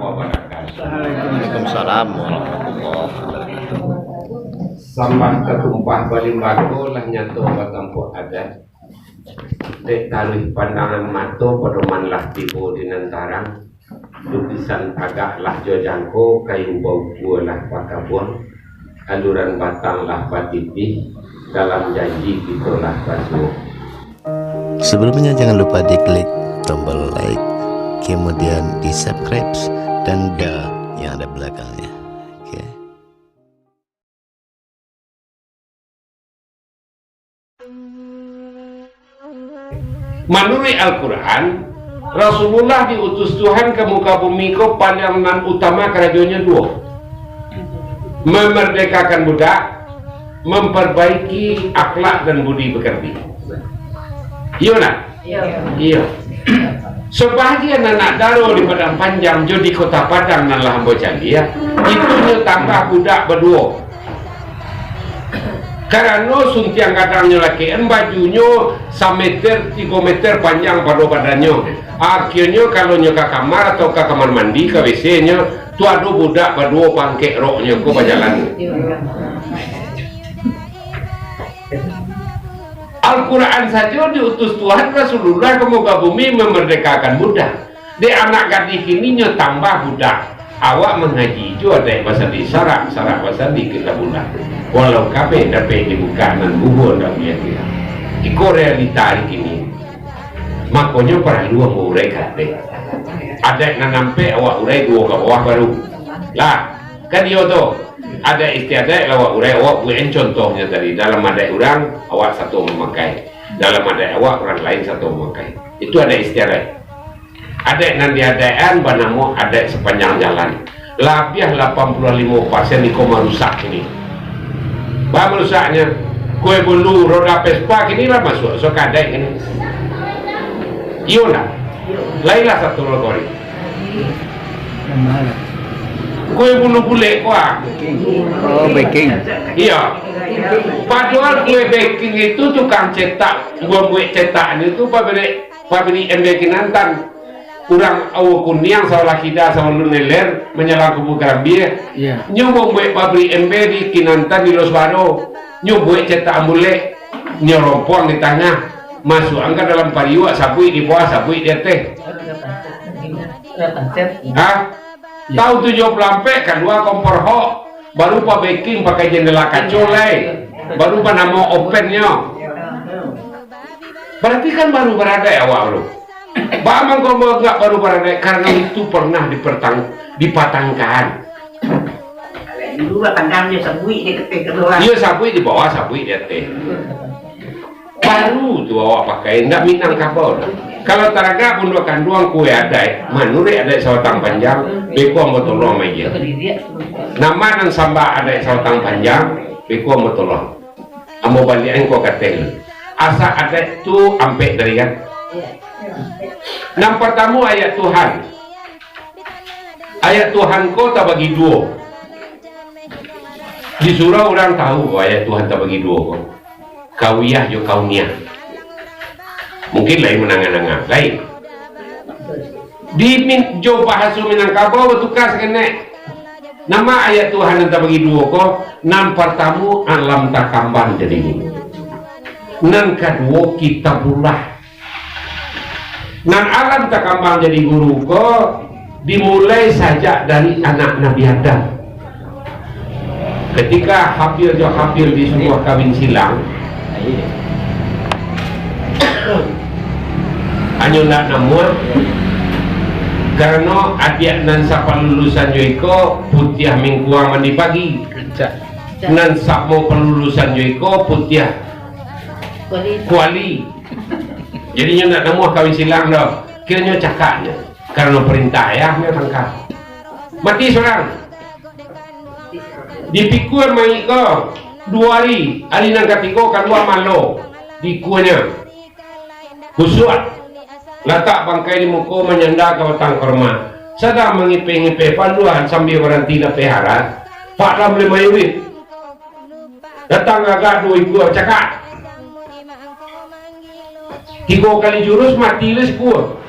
wabarakatuh. Waalaikumsalam warahmatullahi wabarakatuh. Sambah ketumpah balimbago lah nyato batampo adat. Dek taruh pandangan mato pedoman lah tipu di nantarang. Lukisan agak lah jojangko kayu bau lah pakabon. Aluran batang lah batiti. Dalam janji gitulah basuh. Sebelumnya jangan lupa diklik tombol like, kemudian di subscribe dan bell yang ada belakangnya. Oke. Menurut Al-Quran, Rasulullah diutus Tuhan ke muka bumi ko pandangan utama kerajaannya dua: memerdekakan budak, memperbaiki akhlak dan budi pekerti. Iya nak? Iya. Sebahagian anak daro di Padang Panjang jo di kota Padang nan lah hambo canggih ya. Itu nyo tambah budak berdua. Karena suntiang kadangnya lakian bajunya 1 meter 3 meter panjang pada badannya. Akhirnya kalau nyo ke kamar atau ke kamar mandi ke WC nya tu ada budak berdua pangkek roknya ko berjalan. Al-Quran saja diutus Tuhan Rasulullah ke muka bumi memerdekakan budak. Di anak gadis ini nyo tambah budak. Awak mengaji itu ada bahasa di sarak bahasa di kita budak. Walau kape dapat dibuka dan bubur dan dia kira. Iko realita ini. Makanya perlu mau urai kate. Ada yang nampe awak urai dua ke bawah baru. Lah, kan dia tu. Ada istiadat awak urai awak buat contohnya tadi. Dalam ada orang awak satu memakai. Dalam ada awak orang lain satu memakai. Itu ada istiadat. Ada nanti adaan banamu ada sepanjang jalan. Lebih 85% iko merusak ini. Bah merusaknya kue bulu roda Vespa ini lah masuk. So kadang ini. Iyo lah. Lainlah satu logori. Kue bulu bule kuah. Oh, baking. Iya. Padahal kue baking itu tukang cetak, buat cetaknya itu pabrik MB Kinantan. Kurang awak kuniang salah kita sama luneler menyelang kubu kerambia. Nyoba buat pabrik MB di Kinantan di Losbaro. Nyoba cetak ambule, nyorompong di tengah, masuk angkat dalam pariwa, sabui di bawah, sabui di atas. Hah? Tahu 7 lampe, kedua kompor hok, baru pa baking pakai jendela kacolai, baru pa nama opennya. Berarti kan baru berada ya awak bro. Bang kalau nggak baru berada karena itu pernah dipatangkan. Dulu tanggamnya sabui di ketik kedua. Iya sabui di bawah, sabui di atas. Baru tuh awak pakai, nggak minang kabel. Kalau taraga pun akan duang kue ada, manure ada sawatang panjang, beko motolong aja. Nama dan samba ada sawatang panjang, beko motolong. Amo balian ko katel. Asa ada tu ampe dari kan. Yang pertama ayat Tuhan. Ayat Tuhan ko tak bagi dua. Di surah orang tahu ayat Tuhan tak bagi dua ko. Kawiyah jo kauniyah. Mungkin lain menangan-nangan lain di jo bahasa Minangkabau betukar sekene nama ayat Tuhan yang tak bagi dua ko nan pertama alam takamban jadi ini nan kedua kitabullah nan alam takamban jadi guru ko dimulai saja dari anak Nabi Adam ketika Habil di sebuah kawin silang hanya nak namun karena adik nan sapa lulusan joiko putih mingguang mandi pagi nan sapo pelulusan joiko putih kuali jadinya nak namun kawin silang dah kiranya cakapnya karena perintah ya tangkap mati seorang dipikul mai ko 2 hari nang ketiga keluar malo di kuenya khusyuk letak bangkai di muka menyenda ke batang korma sedang mengipe-ngipe paluan sambil orang tidak peharat Pak Lam 5 unit datang agak 2 ibu cakap 3 kali jurus mati les gua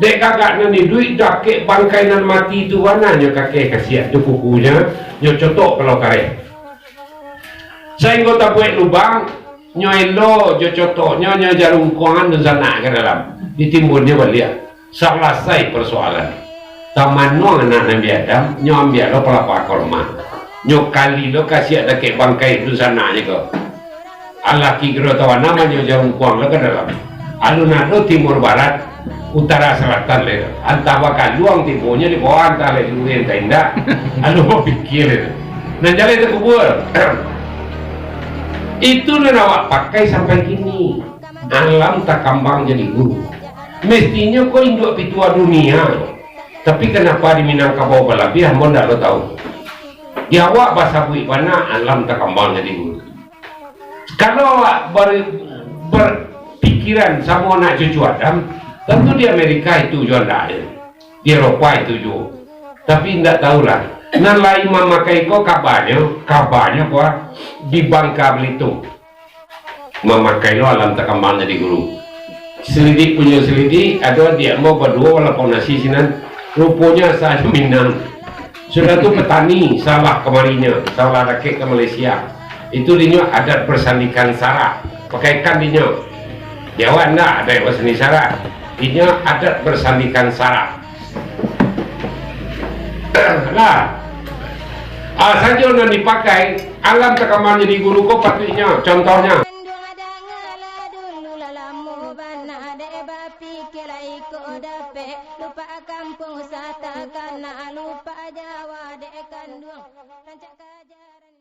Dek kakak ni duit dah kek bangkai nan mati tu mana nyo kakek kasihan tu kukunya nyo cotok kalau kare. Saya ngota buat lubang nyo elo jo cotoknya nyo jarum kuangan dan sana ke dalam ditimbunnya balik. Selesai persoalan. Taman no anak Nabi Adam nyo ambil lo pelapa korma. Nyo kali lo kasih ada kek bangkai tu sana je ko. Alaki kira tahu nama nyo jarum kuang lo ke dalam. Alun-alun timur barat utara selatan le, antara kaluang timurnya di bawah antara le dulu yang tenda, alu mau pikir le, nah jalan itu kubur, itu awak pakai sampai kini, alam tak kambang jadi guru, mestinya kau induk pitua dunia, tapi kenapa di Minangkabau berlebih, mau ndak lo tahu, ya awak bahasa bui mana alam tak kambang jadi guru, kalau awak berpikiran sama anak cucu Adam. Tentu di Amerika itu jual air, di Eropa itu juga. Tapi tidak tahulah. Nan lain memakai kok kabarnya kok di Bangka Belitung. Memakai lo alam takambang jadi guru. Selidik punya selidik, ada dia mau berdua walaupun nasi sinan. Rupanya saya Minang. Sudah tu petani salah kemarinya, salah rakyat ke Malaysia. Itu dinyo adat bersandikan sarah. Pakaikan dinyo. Jawa enggak ada yang bersandi sarah. Ini adat bersandikan sarah. Lah, saja yang dipakai alam tekaman jadi guru kok patutnya. Contohnya. Lupa kampung wisata karena lupa Jawa dek kandung rancak kajaran.